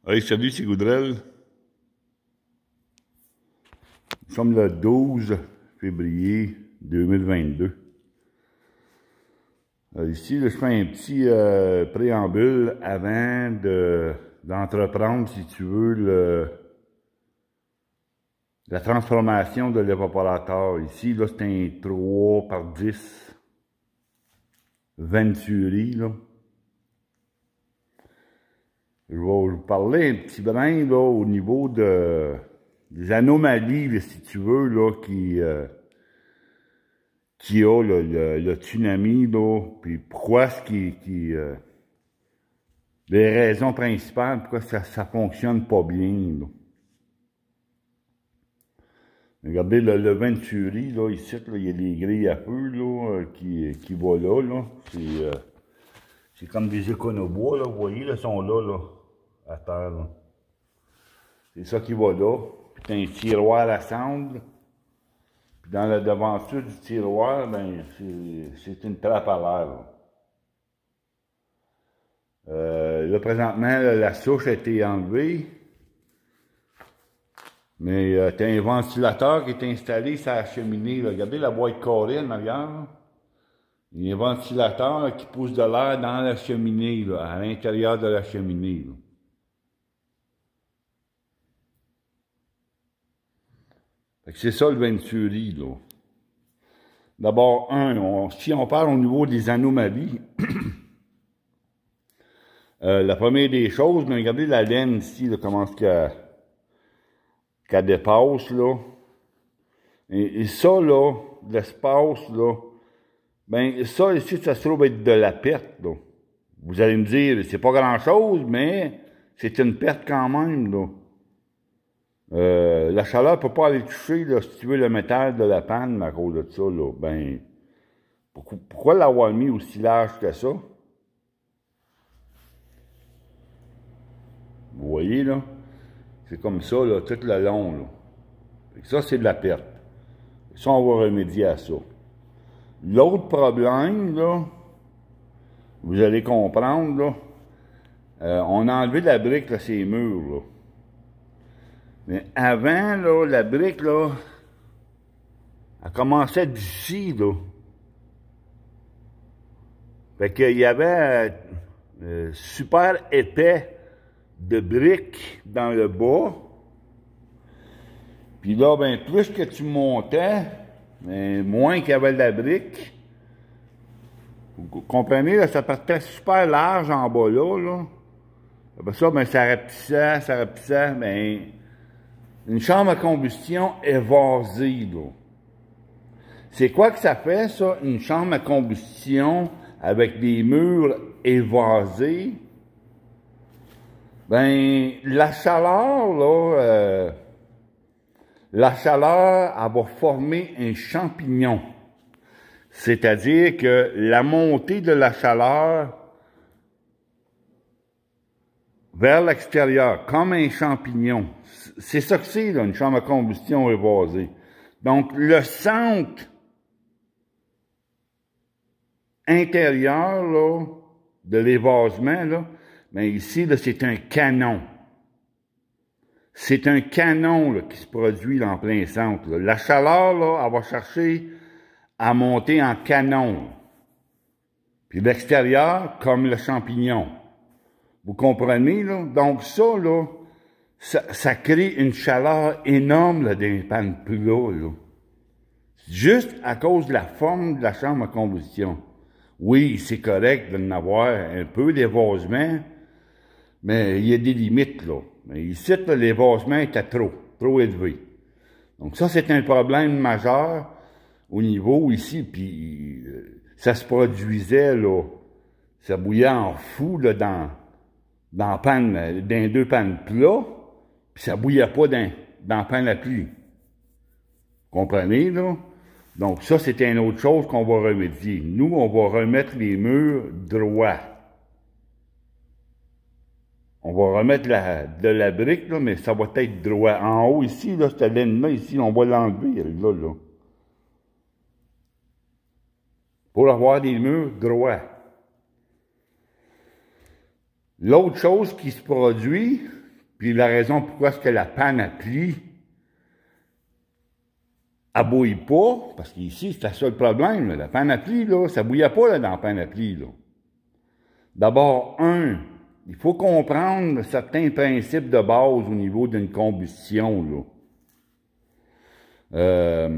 Hey, salut, c'est Goudrel. Nous sommes le 12 février 2022. Ici, là, je fais un petit préambule avant d'entreprendre, si tu veux, la transformation de l'évaporateur. Ici, là, c'est un 3x10 Venturi, là. Je vais vous parler un petit brin, là, au niveau des anomalies, là, si tu veux, là, qui a le tsunami, là, puis pourquoi les raisons principales, pourquoi ça fonctionne pas bien, là. Regardez le Venturi, là, ici, là, il y a des grilles à feu, là, qui vont là. C'est comme des éconobois, là, vous voyez, là, sont là, à terre, là. C'est ça qui va là. Puis t'as un tiroir à cendre. Puis dans la devanture du tiroir, ben, c'est une trappe à l'air, là. Là, présentement, la souche a été enlevée. Mais t'as un ventilateur qui est installé sur la cheminée, là. Regardez la boîte carrée en arrière, là. Il y a un ventilateur là, qui pousse de l'air dans la cheminée, là, à l'intérieur de la cheminée, là. C'est ça le Venturi, là. D'abord, si on parle au niveau des anomalies, la première des choses, mais regardez la laine ici, là, comment qu'elle dépasse, là. Et ça, là, l'espace, là, ben, ça ici, ça se trouve être de la perte, là. Vous allez me dire, c'est pas grand-chose, mais c'est une perte quand même, là. La chaleur peut pas aller toucher, là, si tu veux, le métal de la panne à cause de ça, là. Ben, pourquoi l'avoir mis aussi large que ça? Vous voyez, là? C'est comme ça, là, tout le long, là. Ça, c'est de la perte. Ça, on va remédier à ça. L'autre problème, là, vous allez comprendre, là, on a enlevé la brique, là, ces murs, là. Mais avant, là, la brique, là, elle commençait d'ici, là. Fait qu'il y avait super épais de briques dans le bas. Puis là, ben, plus que tu montais, ben, moins qu'il y avait de la brique. Vous comprenez, là, ça partait super large en bas, là. Après ça, ben, ça rapetissait, ben, une chambre à combustion évasée, là. C'est quoi que ça fait, ça, une chambre à combustion avec des murs évasés? Ben, la chaleur, là, elle va former un champignon. C'est-à-dire que la montée de la chaleur vers l'extérieur, comme un champignon, c'est ça que c'est, là, une chambre à combustion évasée. Donc, le centre intérieur, là, de l'évasement, là, ben ici, là, c'est un canon. C'est un canon, là, qui se produit dans plein centre, là. La chaleur, là, elle va chercher à monter en canon. Puis l'extérieur, comme le champignon. Vous comprenez, là? Donc ça, là, ça crée une chaleur énorme, là, dans les pannes plus là. Juste à cause de la forme de la chambre à combustion. Oui, c'est correct d'en avoir un peu d'évasement, mais il y a des limites, là. Mais ici, l'évasement était trop élevé. Donc ça, c'est un problème majeur au niveau ici, puis ça se produisait, là, ça bouillait en fou, là, dans deux pannes plats, puis ça bouillait pas dans panne à pluie. Comprenez, là? Donc ça, c'est une autre chose qu'on va remédier. Nous, on va remettre les murs droits. On va remettre de la brique, là, mais ça va être droit. En haut, ici, là, cette laine-là, ici, on va l'enlever, là. Pour avoir des murs droits. L'autre chose qui se produit, Puis la raison pourquoi est-ce que la panne à plis elle bouille pas, parce qu'ici, c'est ça le problème, là. La panne à plis, là, ça bouillait pas là, dans la panne à plis, là. D'abord, il faut comprendre certains principes de base au niveau d'une combustion, là.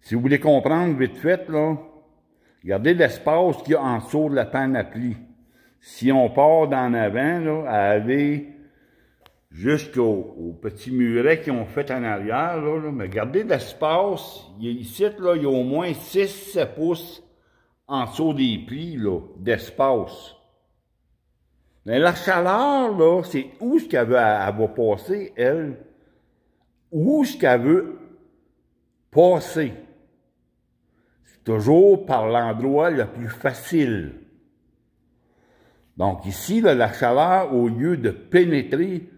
Si vous voulez comprendre vite fait, là, regardez l'espace qu'il y a en dessous de la panne à plis. Si on part d'en avant, là, à aller jusqu'au petit muret qu'ils ont fait en arrière, là, mais regardez l'espace, ici, là, il y a au moins 6-7 pouces en dessous des plis, là, d'espace. Mais la chaleur, là, c'est où ce qu'elle va passer, elle? Où ce qu'elle veut passer? C'est toujours par l'endroit le plus facile. Donc ici, là, la chaleur, au lieu de pénétrer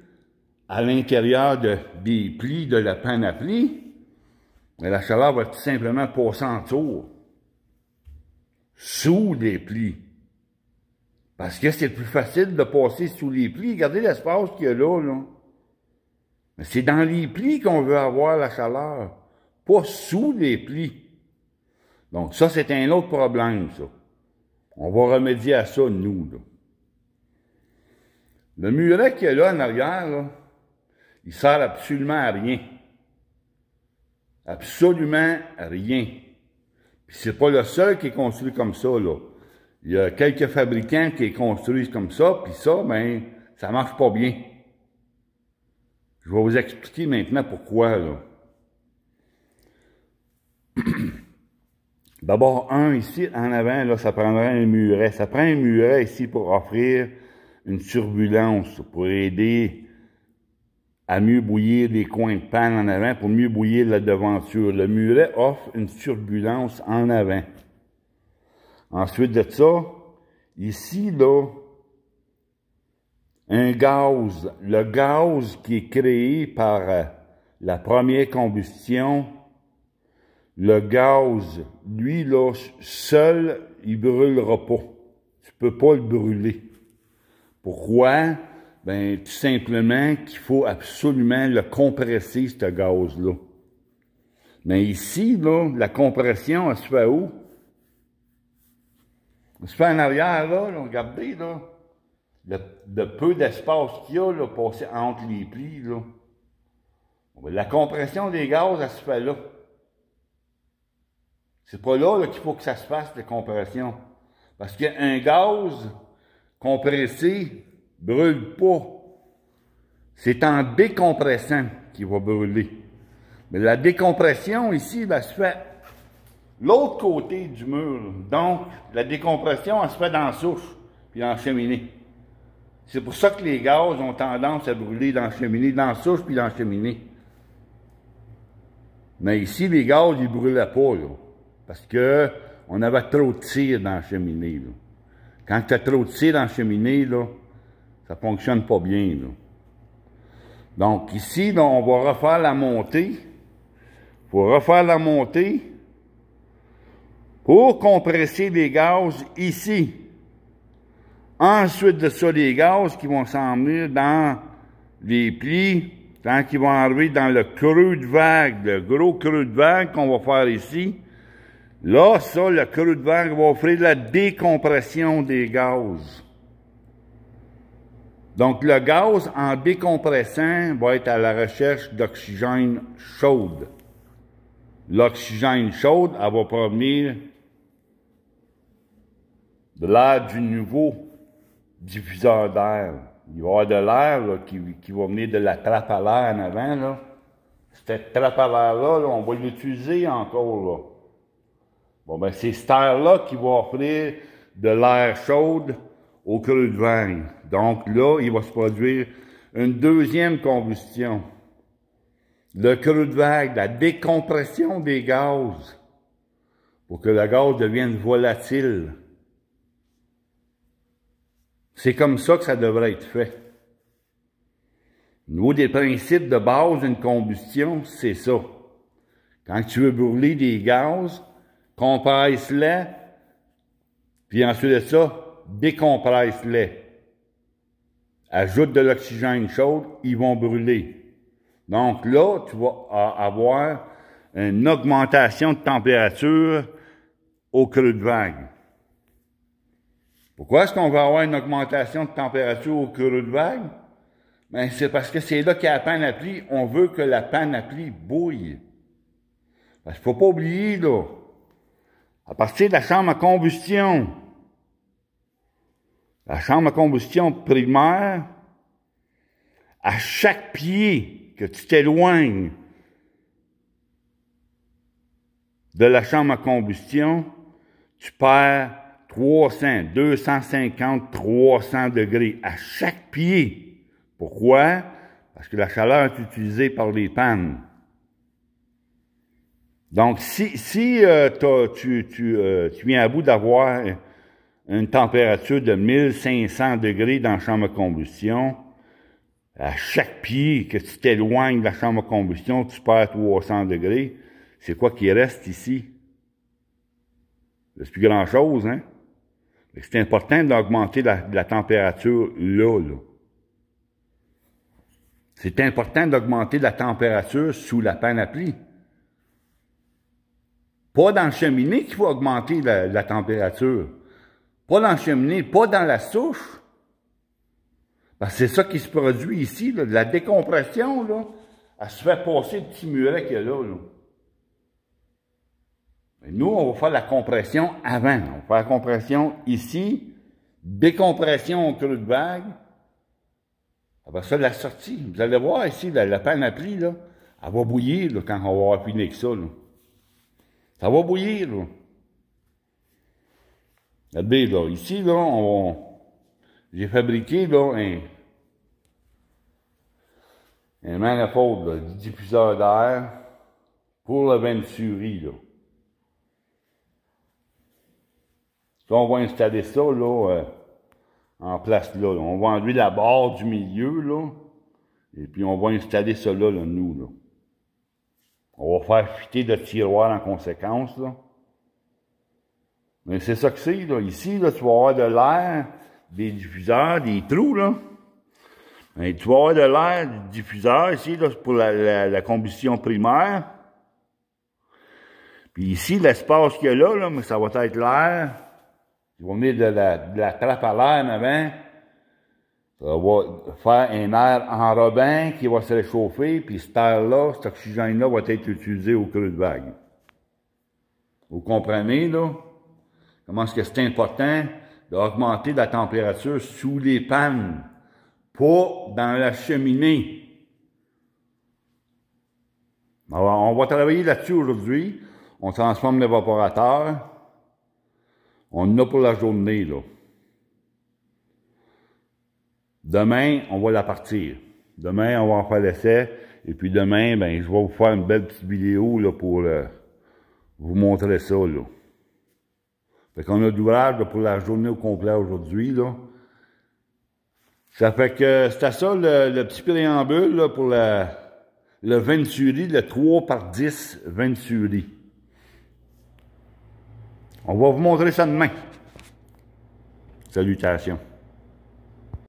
à l'intérieur des plis de la panne à plis, la chaleur va tout simplement passer en dessous, sous les plis. Parce que c'est plus facile de passer sous les plis. Regardez l'espace qu'il y a là, là. Mais c'est dans les plis qu'on veut avoir la chaleur, pas sous les plis. Donc ça, c'est un autre problème, ça. On va remédier à ça, nous, là. Le muret qu'il y a là en arrière, là, il sert absolument à rien. Absolument à rien. Puis c'est pas le seul qui est construit comme ça, là. Il y a quelques fabricants qui construisent comme ça, puis ça, ben, ça marche pas bien. Je vais vous expliquer maintenant pourquoi, là. D'abord, ici, en avant, là, ça prendrait un muret. Ça prend un muret ici pour offrir une turbulence, pour aider à mieux bouillir les coins de panne en avant, pour mieux bouillir la devanture. Le muret offre une turbulence en avant. Ensuite de ça, ici, là, un gaz. Le gaz qui est créé par la première combustion, le gaz, lui, là, seul, il brûlera pas. Tu peux pas le brûler. Pourquoi? Ben, tout simplement qu'il faut absolument le compresser, ce gaz-là. Mais ici, là, la compression, elle se fait où? Elle se fait en arrière, là, regardez, là. Le peu d'espace qu'il y a, là, passé entre les plis, là. La compression des gaz, elle se fait là. C'est pas là, qu'il faut que ça se fasse, la compression. Parce qu'un gaz compressé brûle pas. C'est en décompressant qu'il va brûler. Mais la décompression, ici, elle se fait l'autre côté du mur. Donc, la décompression, elle se fait dans la souche, puis dans la cheminée. C'est pour ça que les gaz ont tendance à brûler dans la cheminée, dans la souche, puis dans la cheminée. Mais ici, les gaz, ils ne brûlaient pas, là. Parce que on avait trop de cire dans la cheminée, là. Quand tu as trop de cire dans la cheminée, là, ça ne fonctionne pas bien, là. Donc, ici, là, on va refaire la montée. Il faut refaire la montée pour compresser les gaz ici. Ensuite de ça, les gaz qui vont s'emmener dans les plis, quand ils vont arriver dans le creux de vague, le gros creux de vague qu'on va faire ici. Là, ça, le creux de vague va offrir la décompression des gaz. Donc, le gaz, en décompressant, va être à la recherche d'oxygène chaude. L'oxygène chaude, elle va provenir de l'air du nouveau diffuseur d'air. Il va y avoir de l'air qui va venir de la trappe à l'air en avant, là. Cette trappe à l'air-là, on va l'utiliser encore, là. Bon, ben, c'est cet air-là qui va offrir de l'air chaude au creux de vague. Donc là, il va se produire une deuxième combustion. Le creux de vague, la décompression des gaz, pour que le gaz devienne volatile. C'est comme ça que ça devrait être fait. Au niveau des principes de base d'une combustion, c'est ça. Quand tu veux brûler des gaz, compresse-les, puis ensuite de ça, décompresse-les. ajoute de l'oxygène chaud, ils vont brûler. Donc là, tu vas avoir une augmentation de température au creux de vague. Pourquoi est-ce qu'on va avoir une augmentation de température au creux de vague? Ben, c'est parce que c'est là qu'il y a la panoplie. On veut que la panoplie bouille. Parce qu'il ne faut pas oublier, là, à partir de la chambre à combustion, primaire, à chaque pied que tu t'éloignes de la chambre à combustion, tu perds 300, 250, 300 degrés à chaque pied. Pourquoi? Parce que la chaleur est utilisée par les pannes. Donc, si tu viens à bout d'avoir une température de 1500 degrés dans la chambre à combustion, à chaque pied que tu t'éloignes de la chambre à combustion, tu perds 300 degrés. C'est quoi qui reste ici? C'est plus grand-chose, hein? C'est important d'augmenter la température là. C'est important d'augmenter la température sous la panoplie. Pas dans le cheminée qu'il faut augmenter la température. Pas dans le cheminée, pas dans la souche. Parce que c'est ça qui se produit ici, là. La décompression, là, elle se fait passer le petit muret qu'il y a là. Et nous, on va faire la compression avant. On va faire la compression ici, décompression au creux de vague. Après ça, la sortie. Vous allez voir ici, la panoplie, là, elle va bouillir là, quand on va avoir fini avec ça. Là. Ça va bouillir. Là. Regardez, là, ici, là, j'ai fabriqué là, un manifold, du diffuseur d'air pour le Venturi. Là. Là, on va installer ça là, en place là. On va enlever la barre du milieu, là, et puis on va installer ça là, nous. Là. On va faire fitter le tiroir en conséquence. Là. Mais c'est ça que c'est. Là. Ici, là, tu vas avoir de l'air, des diffuseurs, des trous. Là. Et tu vas avoir de l'air du diffuseur ici là, pour la combustion primaire. Puis ici, l'espace qu'il y a là, mais ça va être l'air. Ils vont mettre de la trappe à l'air en avant. Ça va faire un air enrobant qui va se réchauffer, puis cet air-là, cet oxygène-là va être utilisé au creux de vague. Vous comprenez, là? Comment est-ce que c'est important d'augmenter la température sous les pannes, pas dans la cheminée. Alors, on va travailler là-dessus aujourd'hui. On transforme l'évaporateur. On en a pour la journée, là. Demain, on va la partir. Demain, on va en faire l'essai. Et puis demain, ben, je vais vous faire une belle petite vidéo, là, pour vous montrer ça, là. Fait qu'on a d'ouvrage pour la journée au complet aujourd'hui, là. Ça fait que c'était ça, le petit préambule, là, pour le Venturi, le 3x10 Venturi. On va vous montrer ça demain. Salutations.